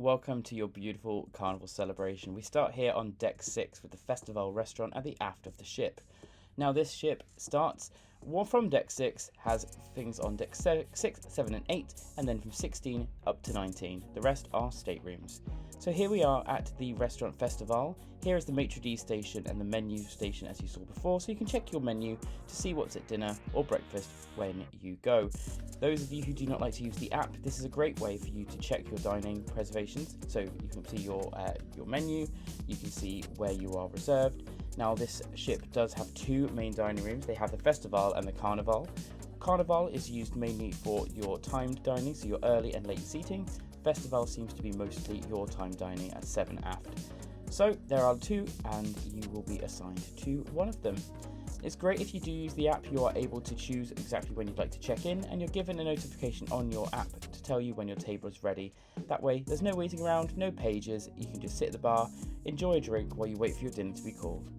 welcome to your beautiful Carnival Celebration. We start here on deck 6 with the Festival restaurant at the aft of the ship. Now this ship starts from deck 6, has things on deck 6, 7 and 8, and then from 16 up to 19. The rest are staterooms. So here we are at the Restaurant Festival. Here is the maitre d' station and the menu station as you saw before, so you can check your menu to see what's at dinner or breakfast when you go. Those of you who do not like to use the app, this is a great way for you to check your dining reservations. So you can see your menu, you can see where you are reserved. Now this ship does have two main dining rooms. They have the Festival and the Carnival. Carnival is used mainly for your timed dining, so your early and late seating. Festival seems to be mostly your time dining at 7 aft. So there are two, and you will be assigned to one of them. It's great if you do use the app, you are able to choose exactly when you'd like to check in, and you're given a notification on your app to tell you when your table is ready. That way there's no waiting around, no pages, you can just sit at the bar, enjoy a drink while you wait for your dinner to be called.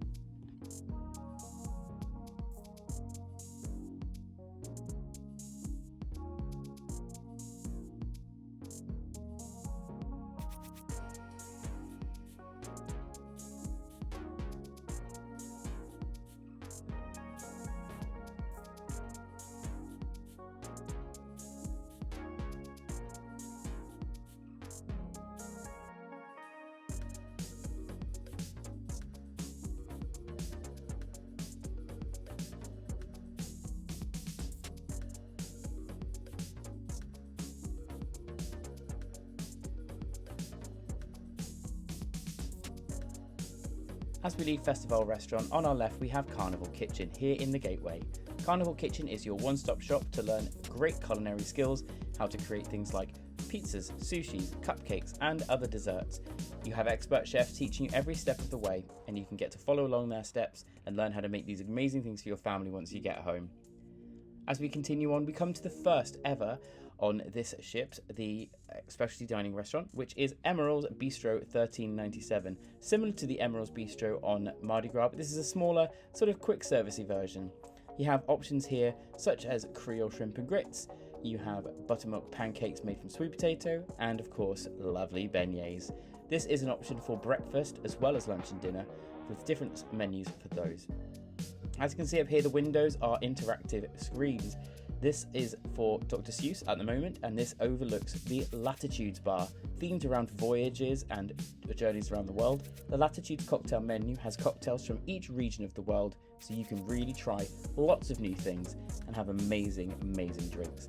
As we leave Festival Restaurant, on our left we have Carnival Kitchen here in the gateway. Carnival Kitchen is your one-stop shop to learn great culinary skills, how to create things like pizzas, sushi, cupcakes and other desserts. You have expert chefs teaching you every step of the way, and you can get to follow along their steps and learn how to make these amazing things for your family once you get home. As we continue on, we come to the first ever on this ship, the specialty dining restaurant, which is Emerald's Bistro 1397. Similar to the Emerald's Bistro on Mardi Gras, but this is a smaller, sort of quick servicey version. You have options here such as Creole shrimp and grits, you have buttermilk pancakes made from sweet potato, and of course, lovely beignets. This is an option for breakfast as well as lunch and dinner, with different menus for those. As you can see up here, the windows are interactive screens. This is for Dr. Seuss at the moment, and this overlooks the Latitudes bar, themed around voyages and journeys around the world. The Latitudes cocktail menu has cocktails from each region of the world, so you can really try lots of new things and have amazing, amazing drinks.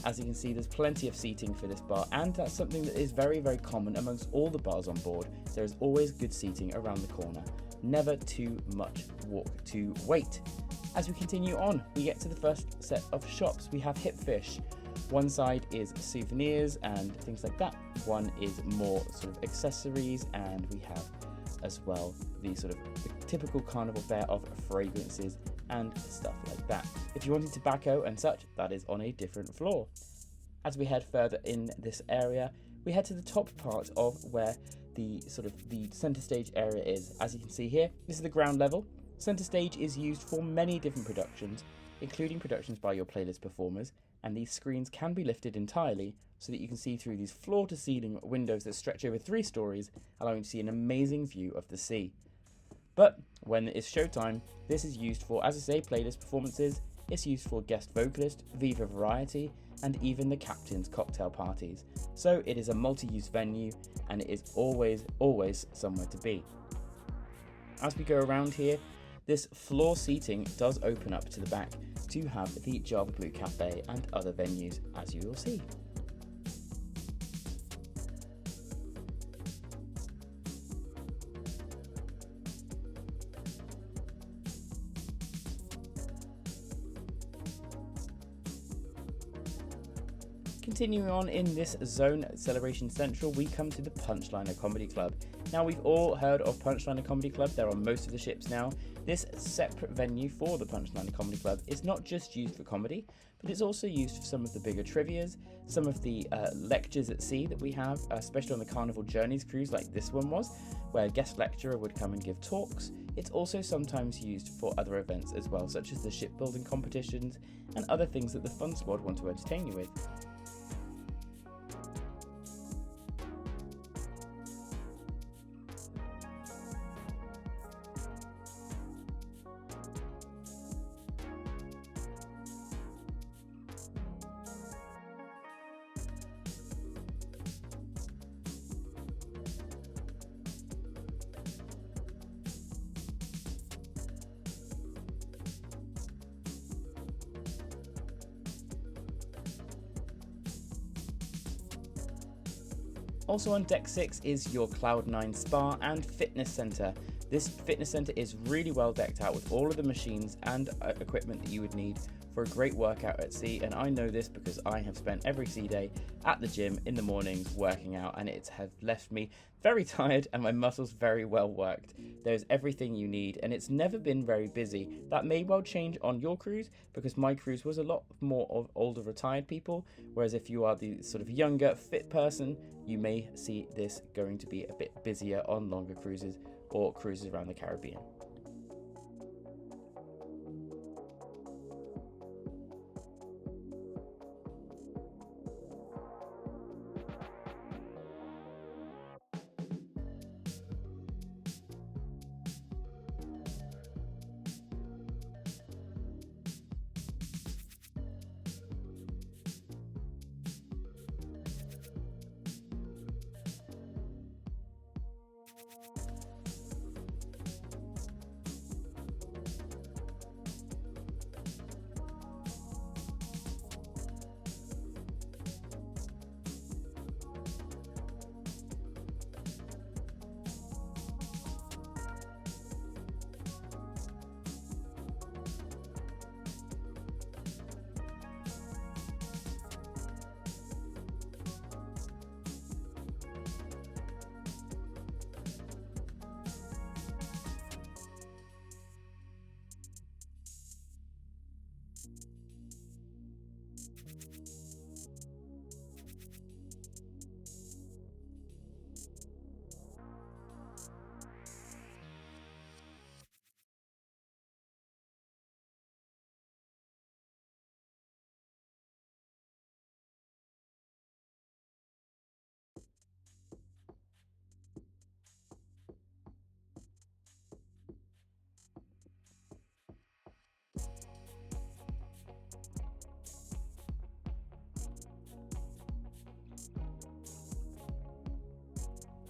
As you can see, there's plenty of seating for this bar, and that's something that is very, very common amongst all the bars on board. There is always good seating around the corner. Never too much walk to wait. As we continue on, we get to the first set of shops. We have Hip Fish. One side is souvenirs and things like that. One is more sort of accessories, and we have as well the sort of the typical carnival fare of fragrances and stuff like that. If you wanted tobacco and such, that is on a different floor. As we head further in this area, we head to the top part of where the center stage area is. As you can see here, this is the ground level. Center stage is used for many different productions, including productions by your playlist performers, and these screens can be lifted entirely so that you can see through these floor-to-ceiling windows that stretch over 3 stories, allowing you to see an amazing view of the sea. But when it is showtime, this is used for, as I say, playlist performances. It's used for guest vocalist, Viva Variety, and even the captain's cocktail parties. So it is a multi-use venue, and it is always somewhere to be. As we go around here, this floor seating does open up to the back to have the Java Blue Cafe and other venues, as you will see. Continuing on in this zone, Celebration Central, we come to the Punchliner Comedy Club. Now, we've all heard of Punchliner Comedy Club. They're on most of the ships now. This separate venue for the Punchliner Comedy Club is not just used for comedy, but it's also used for some of the bigger trivias, some of the lectures at sea that we have, especially on the Carnival Journeys cruise like this one was, where a guest lecturer would come and give talks. It's also sometimes used for other events as well, such as the shipbuilding competitions and other things that the Fun Squad want to entertain you with. Also on deck 6 is your Cloud9 Spa and Fitness Centre. This fitness centre is really well decked out with all of the machines and equipment that you would need for a great workout at sea, and I know this because I have spent every sea day at the gym in the mornings working out, and it has left me very tired and my muscles very well worked. There's everything you need, and it's never been very busy. That may well change on your cruise, because my cruise was a lot more of older retired people, whereas if you are the sort of younger fit person, you may see this going to be a bit busier on longer cruises or cruises around the Caribbean.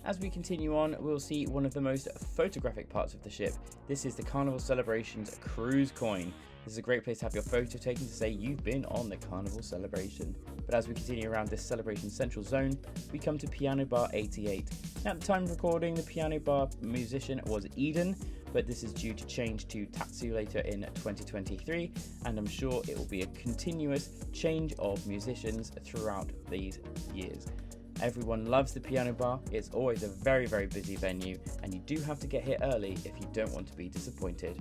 As we continue on, we'll see one of the most photographic parts of the ship. This is the Carnival Celebration's cruise coin. This is a great place to have your photo taken to say you've been on the Carnival Celebration. But as we continue around this celebration central zone, we come to Piano Bar 88. Now, at the time of recording, the piano bar musician was Eden, but this is due to change to Tatsu later in 2023, and I'm sure it will be a continuous change of musicians throughout these years. Everyone loves the piano bar. It's always a very, very busy venue, and you do have to get here early if you don't want to be disappointed.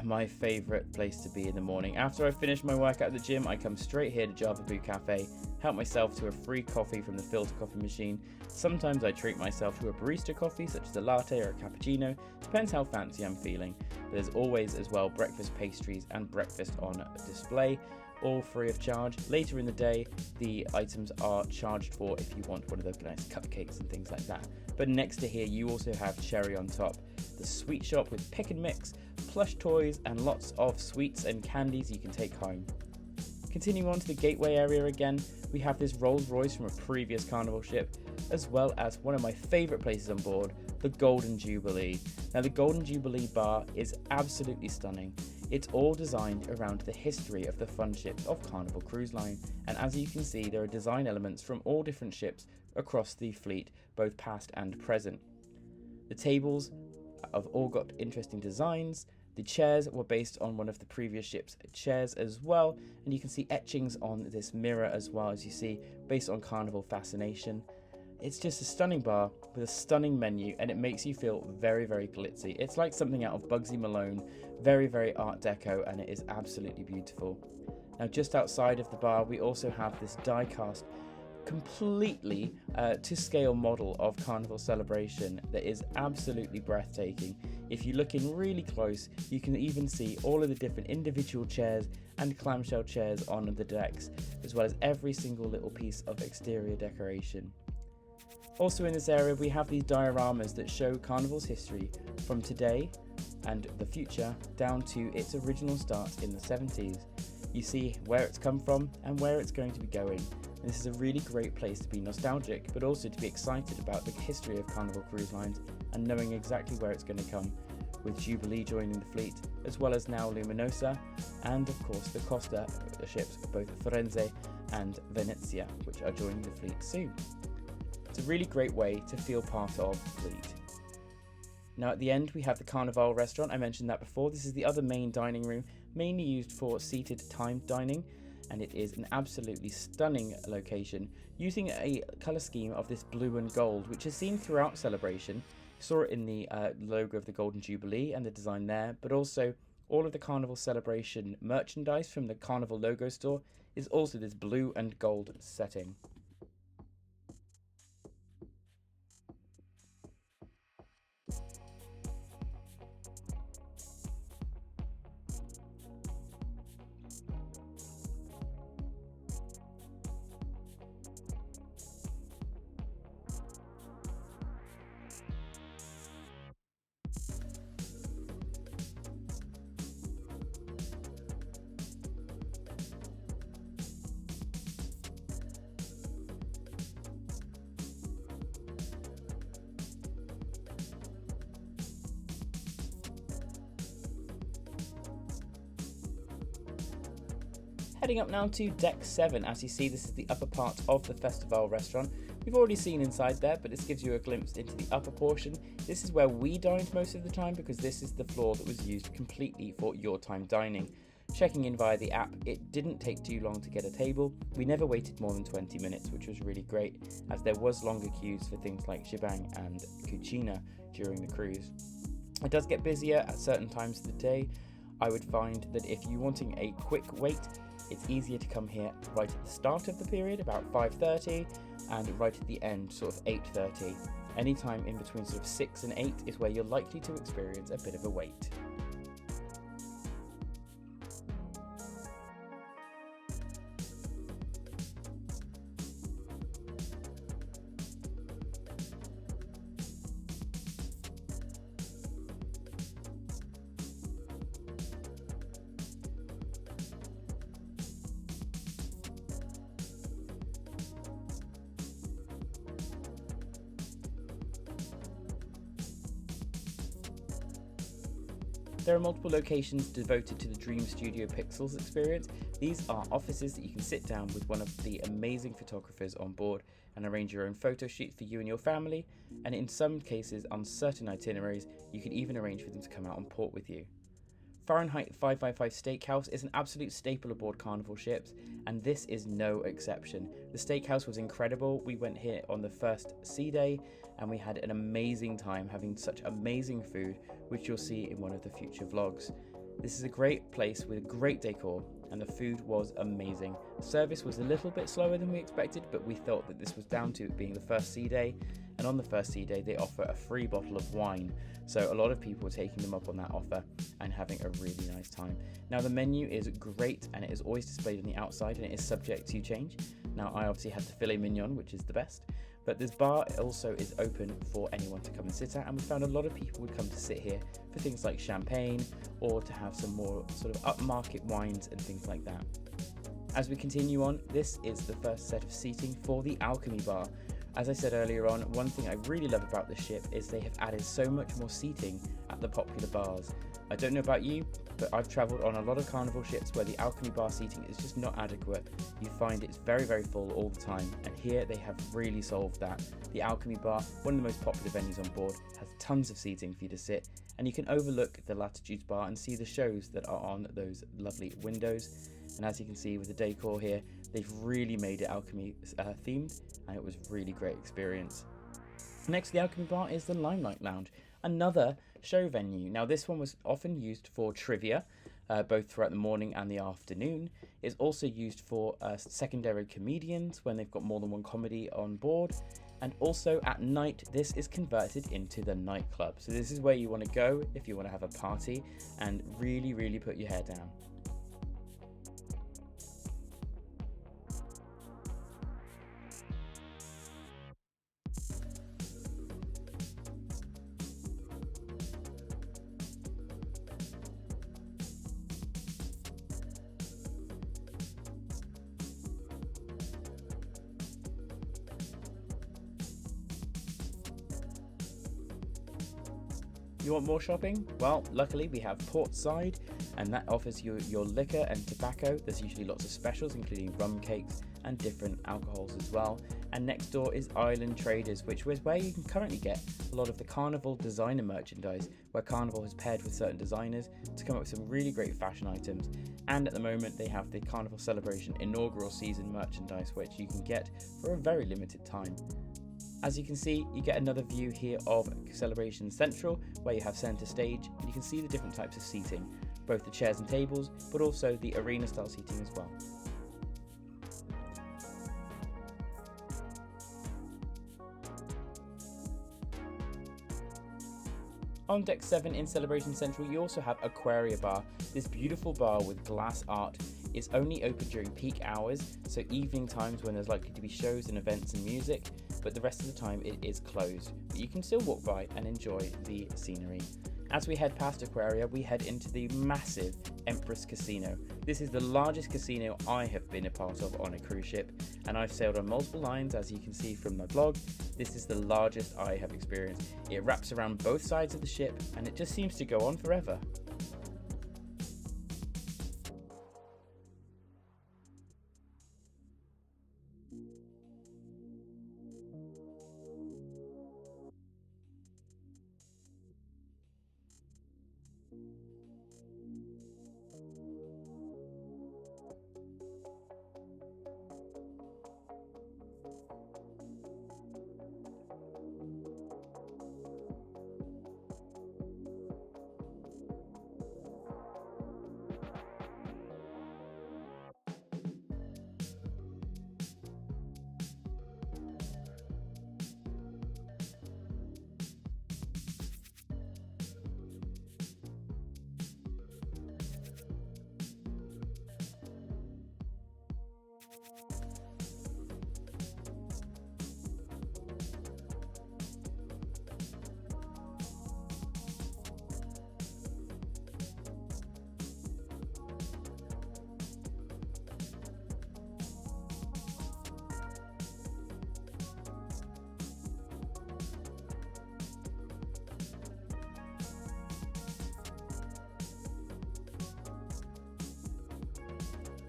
My favourite place to be in the morning. After I finish my workout at the gym, I come straight here to Java Boo Cafe, help myself to a free coffee from the filter coffee machine. Sometimes I treat myself to a barista coffee, such as a latte or a cappuccino, depends how fancy I'm feeling. But there's always as well breakfast pastries and breakfast on display, all free of charge. Later in the day, the items are charged for if you want one of those nice cupcakes and things like that. But next to here, you also have Cherry on Top, the sweet shop with pick and mix, plush toys, and lots of sweets and candies you can take home. Continuing on to the gateway area again, we have this Rolls Royce from a previous Carnival ship, as well as one of my favourite places on board, the Golden Jubilee. Now, the Golden Jubilee bar is absolutely stunning. It's all designed around the history of the fun ships of Carnival Cruise Line, and as you can see, there are design elements from all different ships across the fleet, both past and present. The tables have all got interesting designs. The chairs were based on one of the previous ship's chairs as well, and you can see etchings on this mirror as well, as you see, based on Carnival fascination. It's just a stunning bar with a stunning menu, and it makes you feel very, very glitzy. It's like something out of Bugsy Malone, very, very art deco, and it is absolutely beautiful. Now, just outside of the bar, we also have this die-cast, completely to scale model of Carnival Celebration that is absolutely breathtaking. If you look in really close, you can even see all of the different individual chairs and clamshell chairs on the decks, as well as every single little piece of exterior decoration. Also in this area, we have these dioramas that show Carnival's history from today and the future down to its original start in the 70s. You see where it's come from and where it's going to be going. And this is a really great place to be nostalgic, but also to be excited about the history of Carnival Cruise Lines and knowing exactly where it's going to come, with Jubilee joining the fleet, as well as now Luminosa, and of course the Costa ships, both Firenze and Venezia, which are joining the fleet soon. It's a really great way to feel part of the fleet. Now at the end we have the Carnival restaurant. I mentioned that before. This is the other main dining room, mainly used for seated timed dining, and it is an absolutely stunning location, using a colour scheme of this blue and gold, which is seen throughout Celebration. You saw it in the logo of the Golden Jubilee and the design there, but also all of the Carnival Celebration merchandise from the Carnival logo store is also this blue and gold setting. Heading up now to Deck 7. As you see, this is the upper part of the Festival restaurant. We've already seen inside there, but this gives you a glimpse into the upper portion. This is where we dined most of the time, because this is the floor that was used completely for your time dining. Checking in via the app, it didn't take too long to get a table. We never waited more than 20 minutes, which was really great, as there was longer queues for things like shebang and cucina during the cruise. It does get busier at certain times of the day. I would find that if you're wanting a quick wait, it's easier to come here right at the start of the period, about 5:30, and right at the end, sort of 8:30. Any time in between sort of 6 and 8 is where you're likely to experience a bit of a wait. There are multiple locations devoted to the Dream Studio Pixels experience. These are offices that you can sit down with one of the amazing photographers on board and arrange your own photo shoot for you and your family, and in some cases on certain itineraries you can even arrange for them to come out on port with you. Fahrenheit 555 Steakhouse is an absolute staple aboard Carnival ships, and this is no exception. The Steakhouse was incredible. We went here on the first sea day and we had an amazing time having such amazing food, which you'll see in one of the future vlogs. This is a great place with great decor, and the food was amazing. Service was a little bit slower than we expected, but we thought that this was down to it being the first sea day, and on the first sea day they offer a free bottle of wine, so a lot of people were taking them up on that offer and having a really nice time. Now the menu is great, and it is always displayed on the outside, and it is subject to change. Now I obviously had the filet mignon, which is the best, but this bar also is open for anyone to come and sit at, and we found a lot of people would come to sit here for things like champagne or to have some more sort of upmarket wines and things like that. As we continue on, this is the first set of seating for the Alchemy bar. As I said earlier on, one thing I really love about this ship is they have added so much more seating at the popular bars. I don't know about you, but I've travelled on a lot of Carnival ships where the Alchemy bar seating is just not adequate. You find it's very, very full all the time, and here they have really solved that. The Alchemy bar, one of the most popular venues on board, has tons of seating for you to sit, and you can overlook the Latitudes bar and see the shows that are on those lovely windows. And as you can see with the decor here, they've really made it Alchemy themed, and it was a really great experience. Next to the Alchemy bar is the Limelight Lounge, another show venue. Now this one was often used for trivia, both throughout the morning and the afternoon. It's also used for secondary comedians when they've got more than one comedy on board. And also at night, this is converted into the nightclub. So this is where you want to go if you want to have a party and really, really put your hair down. You want more shopping? Well, luckily we have Poolside, and that offers you your liquor and tobacco. There's usually lots of specials, including rum cakes and different alcohols as well. And next door is Island Traders, which is where you can currently get a lot of the Carnival designer merchandise, where Carnival has paired with certain designers to come up with some really great fashion items. And at the moment they have the Carnival Celebration inaugural season merchandise, which you can get for a very limited time. As you can see, you get another view here of Celebration Central, where you have centre stage, and you can see the different types of seating, both the chairs and tables, but also the arena style seating as well. On deck 7 in Celebration Central, you also have Aquaria bar. This beautiful bar with glass art is only open during peak hours, so evening times when there's likely to be shows and events and music, but the rest of the time it is closed. But you can still walk by and enjoy the scenery. As we head past Aquaria, we head into the massive Empress Casino. This is the largest casino I have been a part of on a cruise ship, and I've sailed on multiple lines, as you can see from my blog. This is the largest I have experienced. It wraps around both sides of the ship, and it just seems to go on forever.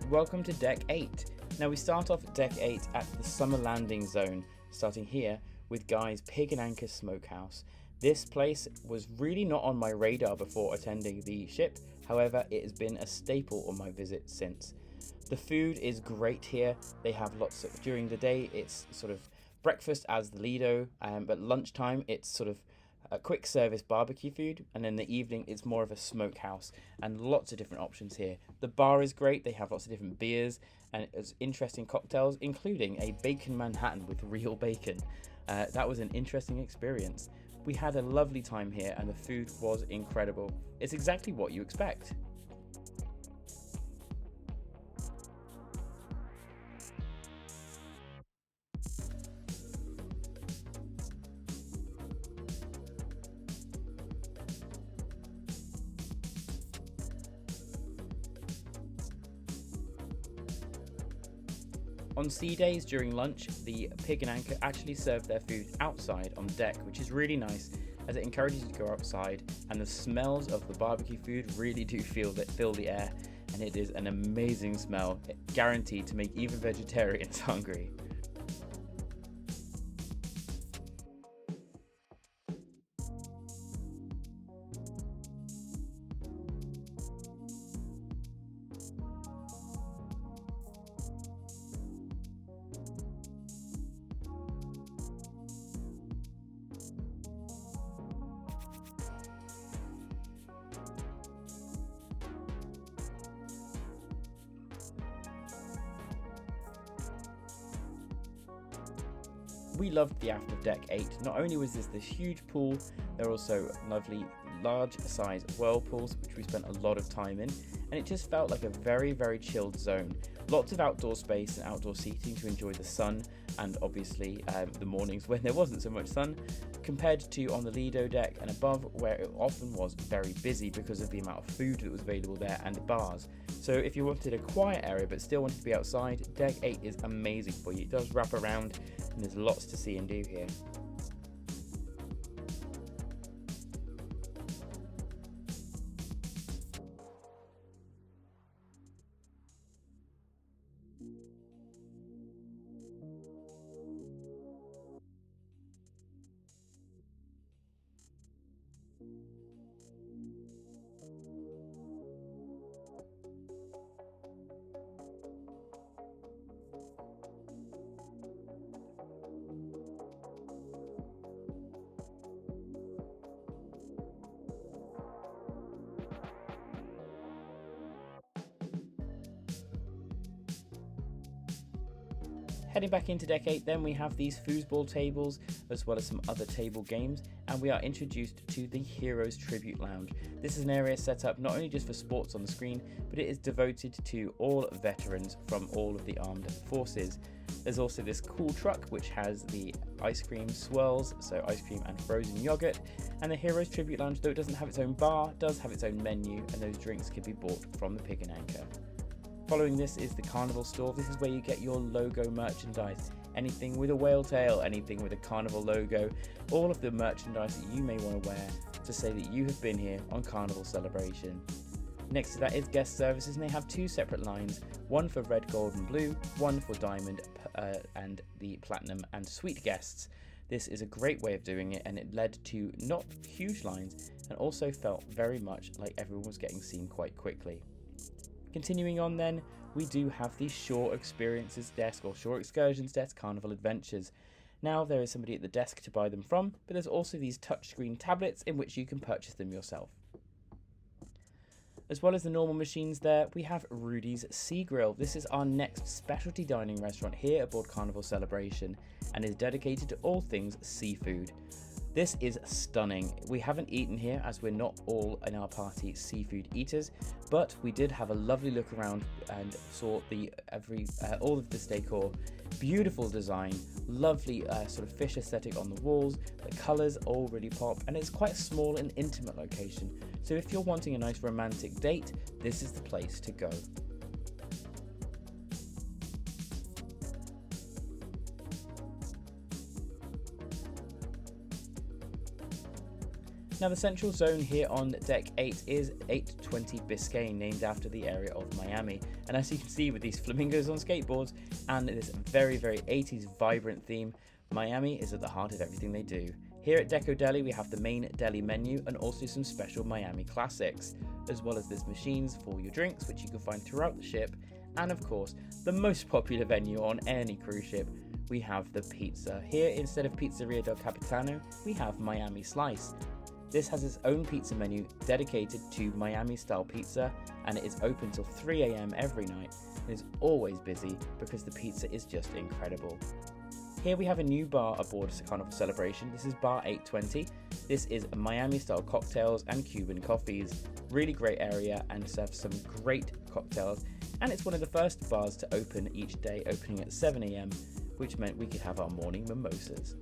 Welcome to Deck 8. Now we start off Deck 8 at the Summer Landing Zone, starting here with Guy's Pig and Anchor Smokehouse. This place was really not on my radar before attending the ship, however it has been a staple on my visit since. The food is great here. They have lots of, during the day it's sort of breakfast as the Lido, but lunchtime it's sort of a quick service barbecue food, and in the evening it's more of a smokehouse, and lots of different options here. The bar is great, they have lots of different beers and it's interesting cocktails, including a bacon Manhattan with real bacon. That was an interesting experience. We had a lovely time here and the food was incredible. It's exactly what you expect. On sea days during lunch, the Pig and Anchor actually serve their food outside on deck, which is really nice as it encourages you to go outside, and the smells of the barbecue food really do fill the air, and it is an amazing smell, guaranteed to make even vegetarians hungry. We loved the aft of Deck 8. Not only was this huge pool, there are also lovely large size whirlpools, which we spent a lot of time in, and it just felt like a very, very chilled zone. Lots of outdoor space and outdoor seating to enjoy the sun, and obviously the mornings when there wasn't so much sun, compared to on the Lido deck and above, where it often was very busy because of the amount of food that was available there and the bars. So if you wanted a quiet area but still wanted to be outside, Deck 8 is amazing for you. It does wrap around and there's lots to see and do here. Heading back into deck 8, then we have these foosball tables as well as some other table games, and we are introduced to the Heroes Tribute Lounge. This is an area set up not only just for sports on the screen, but it is devoted to all veterans from all of the armed forces. There's also this cool truck which has the ice cream swirls, so ice cream and frozen yogurt, and the Heroes Tribute Lounge, though it doesn't have its own bar, does have its own menu, and those drinks can be bought from the Pig and Anchor. Following this is the Carnival store. This is where you get your logo merchandise. Anything with a whale tail, anything with a Carnival logo, all of the merchandise that you may want to wear to say that you have been here on Carnival Celebration. Next to that is guest services, and they have two separate lines, one for red, gold and blue, one for diamond and the platinum and sweet guests. This is a great way of doing it, and it led to not huge lines and also felt very much like everyone was getting seen quite quickly. Continuing on then, we do have the Shore Experiences desk or Shore Excursions desk, Carnival Adventures. Now there is somebody at the desk to buy them from, but there's also these touchscreen tablets in which you can purchase them yourself. As well as the normal machines there, we have Rudy's Sea Grill. This is our next specialty dining restaurant here aboard Carnival Celebration and is dedicated to all things seafood. This is stunning. We haven't eaten here as we're not all in our party seafood eaters, but we did have a lovely look around and saw all of this decor. Beautiful design, lovely sort of fish aesthetic on the walls, the colours all really pop, and it's quite a small and intimate location. So if you're wanting a nice romantic date, this is the place to go. Now the central zone here on deck 8 is 820 Biscayne, named after the area of Miami. And as you can see with these flamingos on skateboards and this very 80s vibrant theme, Miami is at the heart of everything they do. Here at Deco Deli we have the main deli menu and also some special Miami classics, as well as there's machines for your drinks which you can find throughout the ship, and of course the most popular venue on any cruise ship, we have the pizza. Here instead of Pizzeria del Capitano we have Miami Slice. This has its own pizza menu dedicated to Miami style pizza, and it is open till 3 AM every night and is always busy because the pizza is just incredible. Here we have a new bar aboard Carnival Celebration. This is Bar 820. This is Miami style cocktails and Cuban coffees. Really great area and serves some great cocktails, and it's one of the first bars to open each day, opening at 7 AM, which meant we could have our morning mimosas.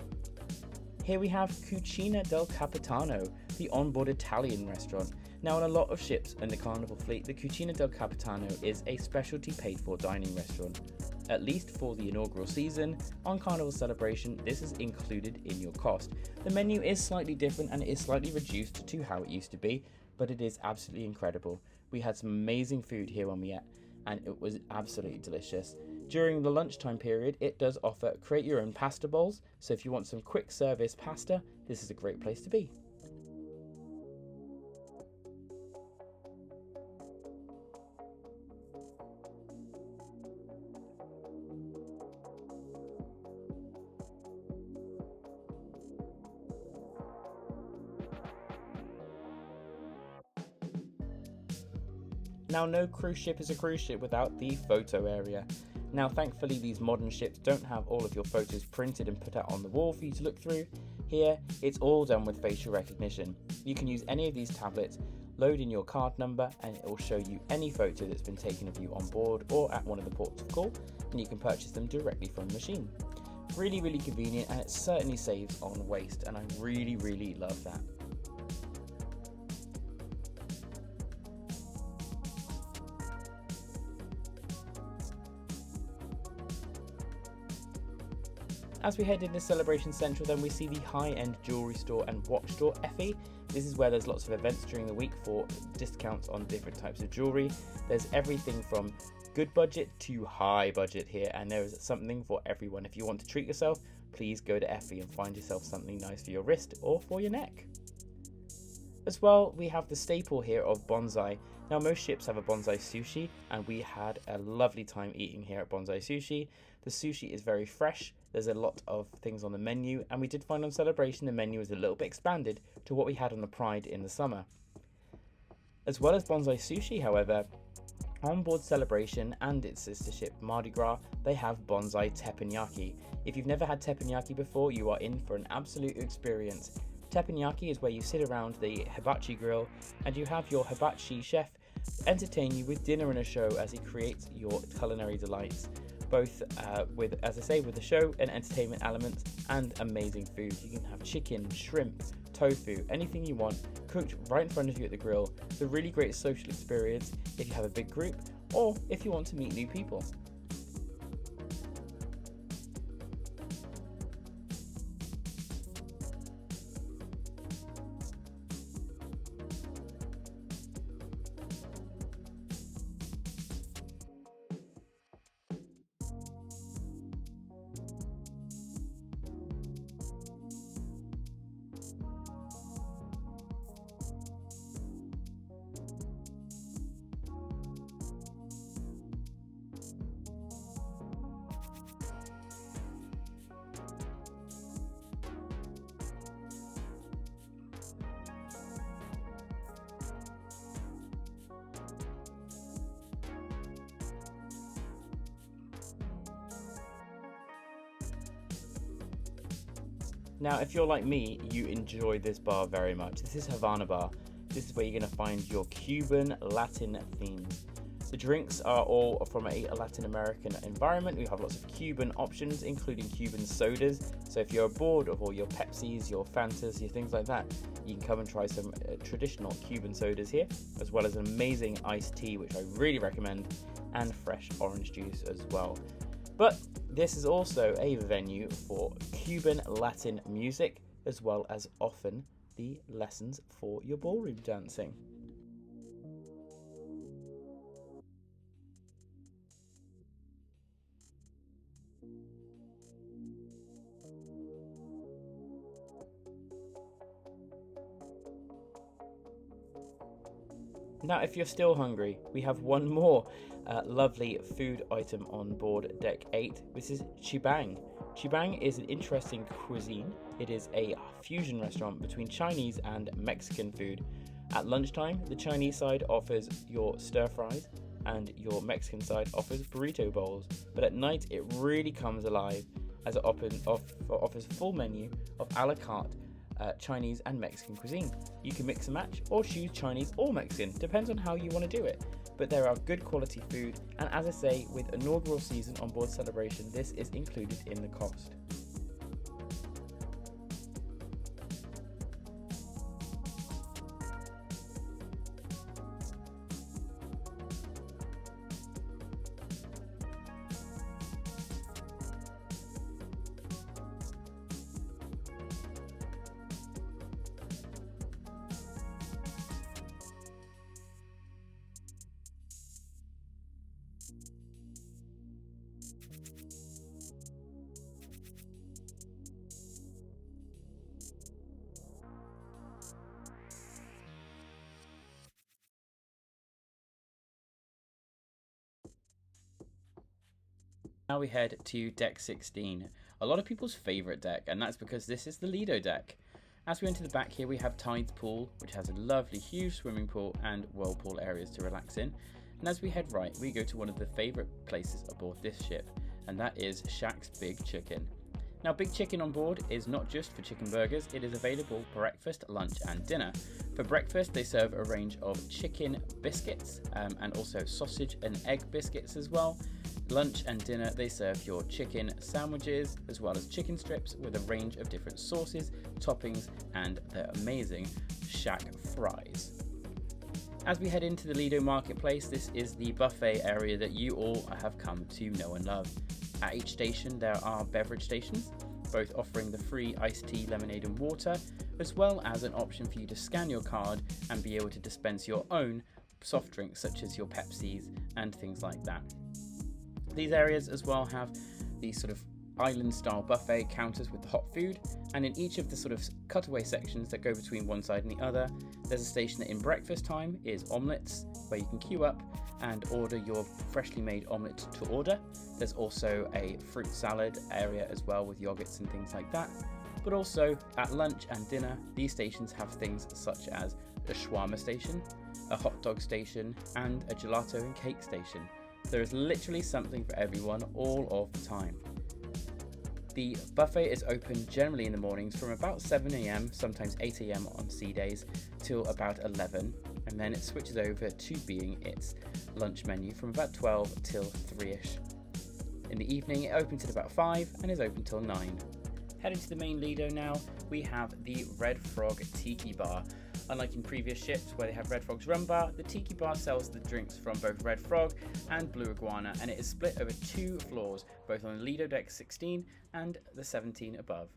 Here we have Cucina del Capitano, the onboard Italian restaurant. Now on a lot of ships in the Carnival fleet, the Cucina del Capitano is a specialty paid for dining restaurant. At least for the inaugural season, on Carnival Celebration, this is included in your cost. The menu is slightly different and it is slightly reduced to how it used to be, but it is absolutely incredible. We had some amazing food here when we ate, and it was absolutely delicious. During the lunchtime period, it does offer create your own pasta bowls, so if you want some quick service pasta, this is a great place to be. Now, no cruise ship is a cruise ship without the photo area. Now, thankfully, these modern ships don't have all of your photos printed and put out on the wall for you to look through. Here, it's all done with facial recognition. You can use any of these tablets, load in your card number, and it will show you any photo that's been taken of you on board or at one of the ports of call, and you can purchase them directly from the machine. Really convenient, and it certainly saves on waste, and I really love that. As we head into Celebration Central, then we see the high-end jewellery store and watch store, Effie. This is where there's lots of events during the week for discounts on different types of jewellery. There's everything from good budget to high budget here, and there is something for everyone. If you want to treat yourself, please go to Effie and find yourself something nice for your wrist or for your neck. As well, we have the staple here of Bonsai. Now, most ships have a Bonsai sushi, and we had a lovely time eating here at Bonsai Sushi. The sushi is very fresh, there's a lot of things on the menu, and we did find on Celebration the menu is a little bit expanded to what we had on the Pride in the summer. As well as Bonsai Sushi, however, On board Celebration and its sister ship Mardi Gras, they have Bonsai teppanyaki. If you've never had teppanyaki before, you are in for an absolute experience. Teppanyaki is where you sit around the hibachi grill and you have your hibachi chef entertain you with dinner and a show as he creates your culinary delights. Both with, as I say, with the show and entertainment elements and amazing food. You can have chicken, shrimp, tofu, anything you want, cooked right in front of you at the grill. It's a really great social experience if you have a big group or if you want to meet new people. Now, if you're like me, you enjoy this bar very much. This is Havana Bar. This is where you're going to find your Cuban Latin themes. The drinks are all from a Latin American environment. We have lots of Cuban options, including Cuban sodas. So if you're bored of all your Pepsis, your Fantas, your things like that, you can come and try some traditional Cuban sodas here, as well as an amazing iced tea, which I really recommend, and fresh orange juice as well. But this is also a venue for Cuban Latin music, as well as often the lessons for your ballroom dancing. Now, if you're still hungry, we have one more lovely food item on board Deck 8. This is Chibang. Chibang is an interesting cuisine. It is a fusion restaurant between Chinese and Mexican food. At lunchtime, the Chinese side offers your stir fries and your Mexican side offers burrito bowls. But at night, it really comes alive as it offers a full menu of a la carte Chinese and Mexican cuisine. You can mix and match or choose Chinese or Mexican, depends on how you want to do it. But there are good quality food, and as I say, with inaugural season on board Celebration, this is included in the cost. Now we head to deck 16, a lot of people's favourite deck, and that's because this is the Lido deck. As we enter the back here, we have Tide's Pool, which has a lovely huge swimming pool and whirlpool areas to relax in. And as we head right, we go to one of the favourite places aboard this ship, and that is Shaq's Big Chicken. Now, Big Chicken on board is not just for chicken burgers, it is available breakfast, lunch and dinner. For breakfast, they serve a range of chicken biscuits and also sausage and egg biscuits as well. Lunch and dinner, they serve your chicken sandwiches as well as chicken strips with a range of different sauces, toppings and the amazing Shaq fries. As we head into the Lido marketplace, this is the buffet area that you all have come to know and love. At each station there are beverage stations, both offering the free iced tea, lemonade and water, as well as an option for you to scan your card and be able to dispense your own soft drinks such as your Pepsis and things like that. These areas as well have these sort of island style buffet counters with the hot food, and in each of the sort of cutaway sections that go between one side and the other, there's a station that in breakfast time is omelettes, where you can queue up and order your freshly made omelette to order. There's also a fruit salad area as well with yogurts and things like that. But also at lunch and dinner, these stations have things such as a shawarma station, a hot dog station, and a gelato and cake station. There is literally something for everyone all of the time. The buffet is open generally in the mornings from about 7 a.m, sometimes 8 a.m. on C days, till about 11, and then it switches over to being its lunch menu from about 12 till 3ish. In the evening it opens at about 5 and is open till 9. Heading to the main Lido now, we have the Red Frog Tiki Bar. Unlike in previous ships where they have Red Frog's rum bar, the Tiki Bar sells the drinks from both Red Frog and Blue Iguana, and it is split over 2 floors, both on the Lido deck 16 and the 17 above.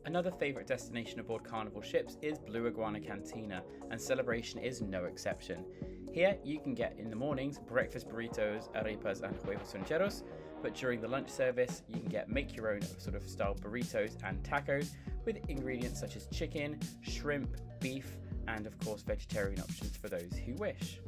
Another favourite destination aboard Carnival ships is Blue Iguana Cantina, and Celebration is no exception. Here you can get in the mornings breakfast burritos, arepas and huevos rancheros, but during the lunch service you can get make your own sort of style burritos and tacos with ingredients such as chicken, shrimp, beef and of course vegetarian options for those who wish.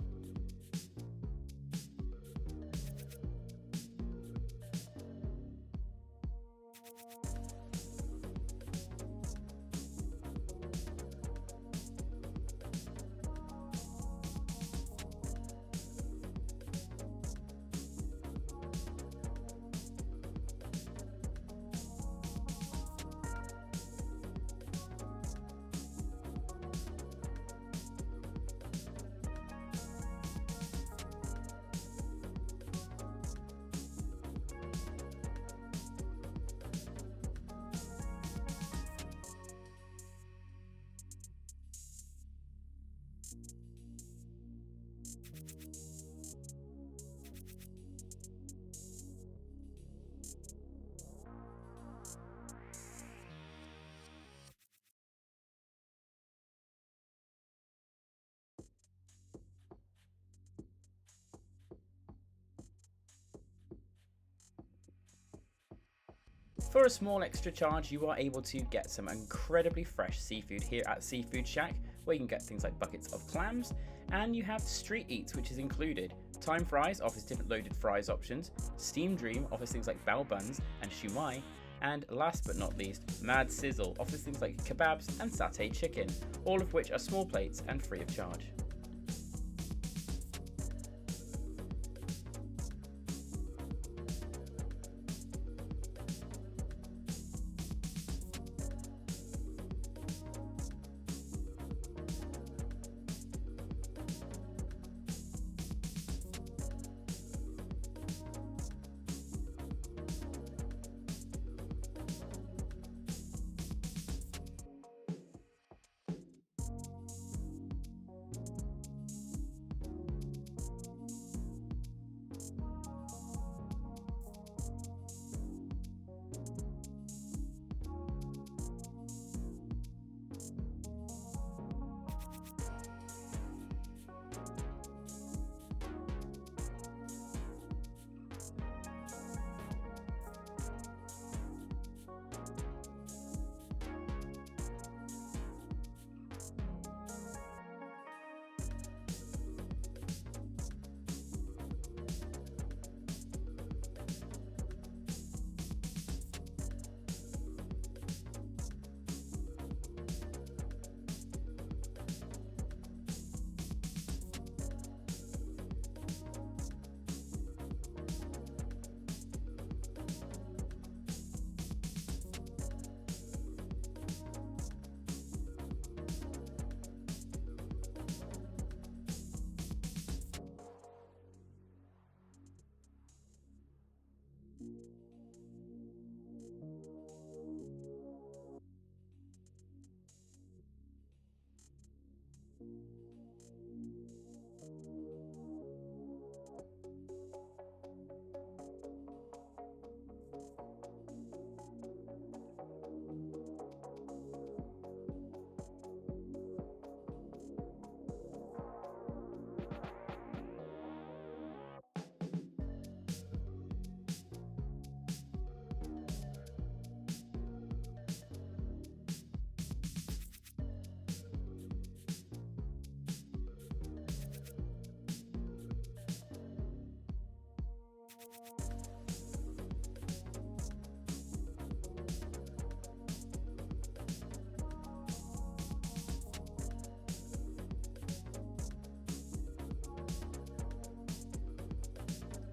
For a small extra charge, you are able to get some incredibly fresh seafood here at Seafood Shack, where you can get things like buckets of clams, and you have street eats, which is included. Time Fries offers different loaded fries options, Steam Dream offers things like bao buns and shumai, and last but not least, Mad Sizzle offers things like kebabs and satay chicken, all of which are small plates and free of charge.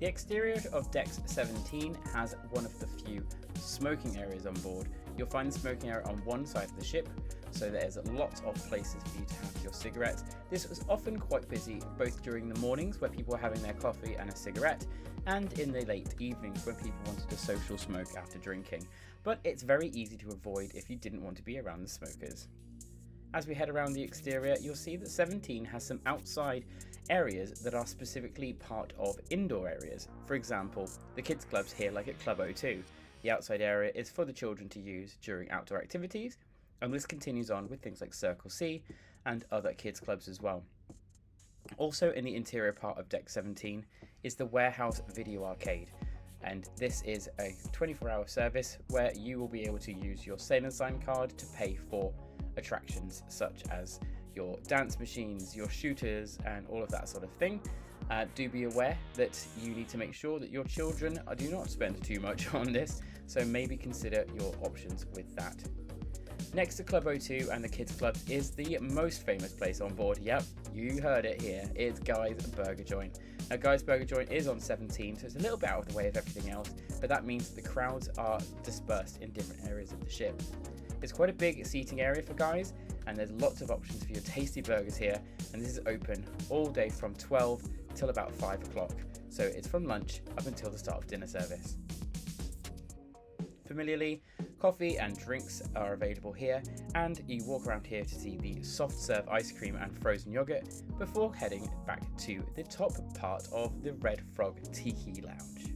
The exterior of Deck 17 has one of the few smoking areas on board. You'll find the smoking area on one side of the ship, so there's lots of places for you to have your cigarettes. This was often quite busy, both during the mornings where people were having their coffee and a cigarette, and in the late evenings when people wanted a social smoke after drinking. But it's very easy to avoid if you didn't want to be around the smokers. As we head around the exterior, you'll see that 17 has some outside areas that are specifically part of indoor areas. For example, the kids clubs here, like at Club O2. The outside area is for the children to use during outdoor activities, and this continues on with things like Circle C and other kids clubs as well. Also in the interior part of Deck 17 is the Warehouse Video Arcade, and this is a 24-hour service where you will be able to use your Sail and Sign card to pay for attractions such as your dance machines, your shooters, and all of that sort of thing. Do be aware that you need to make sure that your children do not spend too much on this, so maybe consider your options with that. Next to Club O2 and the Kids Club is the most famous place on board. Yep, you heard it here. It's Guy's Burger Joint. Now, Guy's Burger Joint is on 17, so it's a little bit out of the way of everything else, but that means that the crowds are dispersed in different areas of the ship. It's quite a big seating area for Guy's, and there's lots of options for your tasty burgers here, and this is open all day from 12 till about 5 o'clock, so it's from lunch up until the start of dinner service. Familiarly, coffee and drinks are available here, and you walk around here to see the soft serve ice cream and frozen yogurt before heading back to the top part of the Red Frog Tiki Lounge.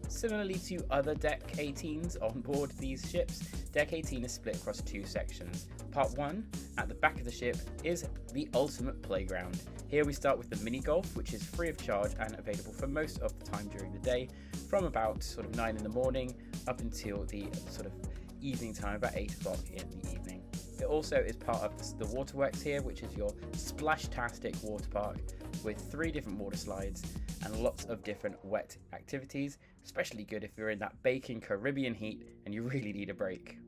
Similarly to other Deck 18s on board these ships, Deck 18 is split across two sections. Part 1, at the back of the ship, is the ultimate playground. Here we start with the mini golf, which is free of charge and available for most of the time during the day, from about sort of 9 in the morning up until the sort of evening time, about 8 o'clock in the evening. It also is part of the waterworks here, which is your splash-tastic water park with 3 different water slides and lots of different wet activities, especially good if you're in that baking Caribbean heat and you really need a break.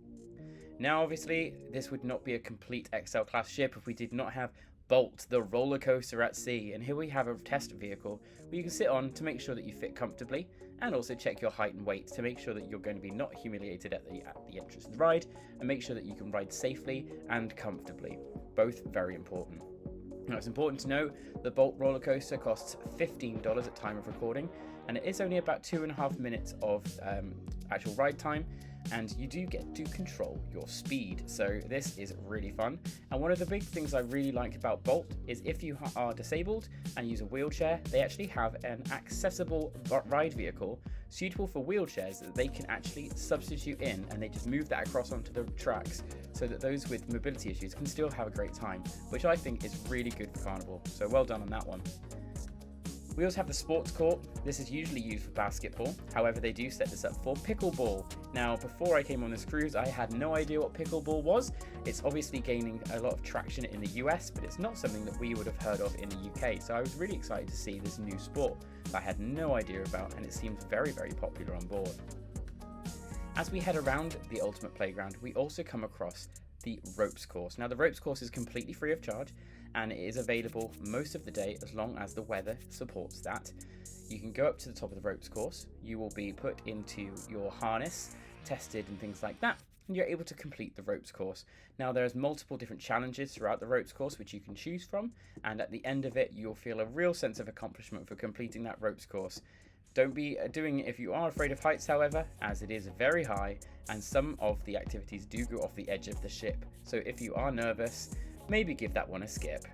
Now obviously this would not be a complete XL class ship if we did not have Bolt, the roller coaster at sea, and here we have a test vehicle where you can sit on to make sure that you fit comfortably, and also check your height and weight to make sure that you're going to be not humiliated at the entrance of the ride, and make sure that you can ride safely and comfortably, both very important. Now it's important to know the Bolt roller coaster costs $15 at time of recording, and it is only about 2.5 minutes of actual ride time, and you do get to control your speed, so this is really fun. And one of the big things I really like about Bolt is if you are disabled and use a wheelchair, they actually have an accessible ride vehicle suitable for wheelchairs that they can actually substitute in, and they just move that across onto the tracks so that those with mobility issues can still have a great time, which I think is really good for Carnival, so well done on that one. We also have the sports court. This is usually used for basketball, however they do set this up for pickleball. Now before I came on this cruise I had no idea what pickleball was. It's obviously gaining a lot of traction in the US, but it's not something that we would have heard of in the UK, so I was really excited to see this new sport that I had no idea about, and it seems very, very popular on board. As we head around the Ultimate Playground, we also come across the ropes course. Now the ropes course is completely free of charge, and it is available most of the day as long as the weather supports that. You can go up to the top of the ropes course, you will be put into your harness, tested and things like that, and you're able to complete the ropes course. Now there's multiple different challenges throughout the ropes course which you can choose from, and at the end of it you'll feel a real sense of accomplishment for completing that ropes course. Don't be doing it if you are afraid of heights, however, as it is very high and some of the activities do go off the edge of the ship, so if you are nervous, maybe give that one a skip.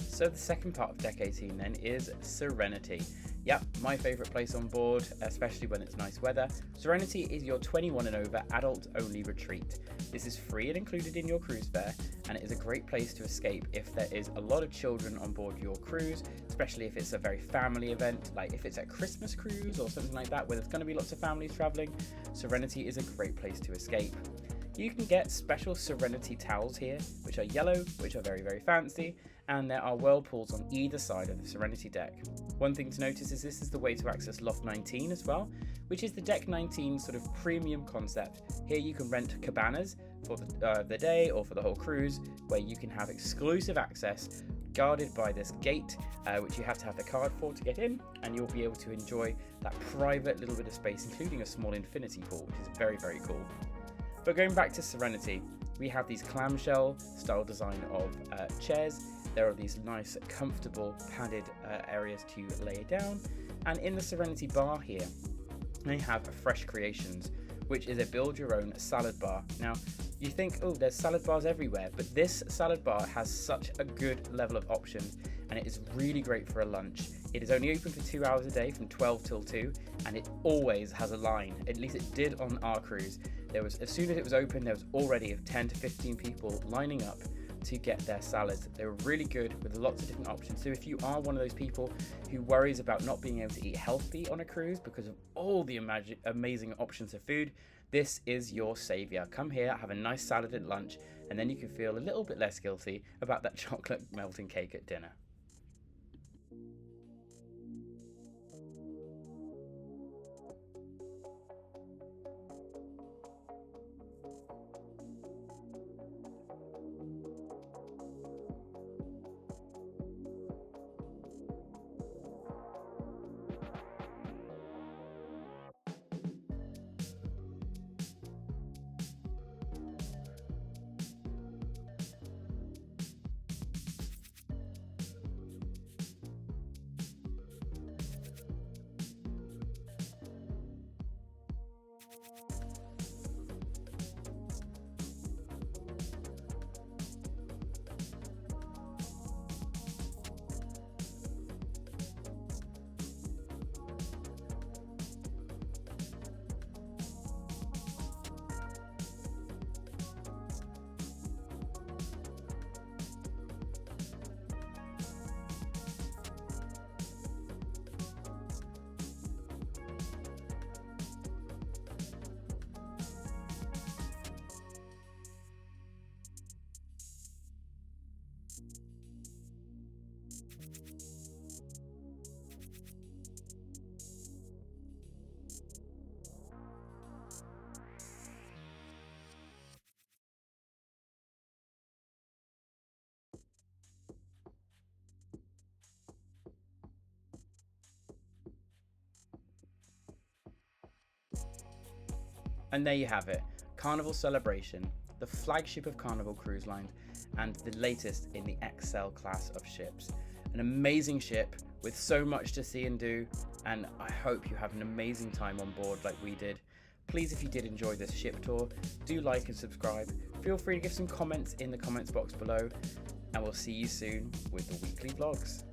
So the second part of Deck 18 then is Serenity. Yep, my favourite place on board, especially when it's nice weather. Serenity is your 21 and over adult only retreat. This is free and included in your cruise fare, and it is a great place to escape if there is a lot of children on board your cruise, especially if it's a very family event, like if it's a Christmas cruise or something like that where there's going to be lots of families travelling. Serenity is a great place to escape. You can get special Serenity towels here, which are yellow, which are very, very fancy, and there are whirlpools on either side of the Serenity deck. One thing to notice is this is the way to access Loft 19 as well, which is the Deck 19 sort of premium concept. Here you can rent cabanas for the day or for the whole cruise, where you can have exclusive access guarded by this gate, which you have to have the card for to get in, and you'll be able to enjoy that private little bit of space, including a small infinity pool, which is very, very cool. But going back to Serenity, we have these clamshell style design of chairs. There are these nice, comfortable, padded areas to lay down. And in the Serenity bar here, they have Fresh Creations, which is a build your own salad bar. Now, you think, oh, there's salad bars everywhere, but this salad bar has such a good level of options, and it is really great for a lunch. It is only open for 2 hours a day from 12 till 2, and it always has a line. At least it did on our cruise. As soon as it was open, there was already 10 to 15 people lining up to get their salads. They were really good with lots of different options. So if you are one of those people who worries about not being able to eat healthy on a cruise because of all the amazing options of food, this is your savior. Come here, have a nice salad at lunch, and then you can feel a little bit less guilty about that chocolate melting cake at dinner. And there you have it, Carnival Celebration, the flagship of Carnival Cruise Line and the latest in the XL class of ships. An amazing ship with so much to see and do, and I hope you have an amazing time on board like we did. Please, if you did enjoy this ship tour, do like and subscribe. Feel free to give some comments in the comments box below, and we'll see you soon with the weekly vlogs.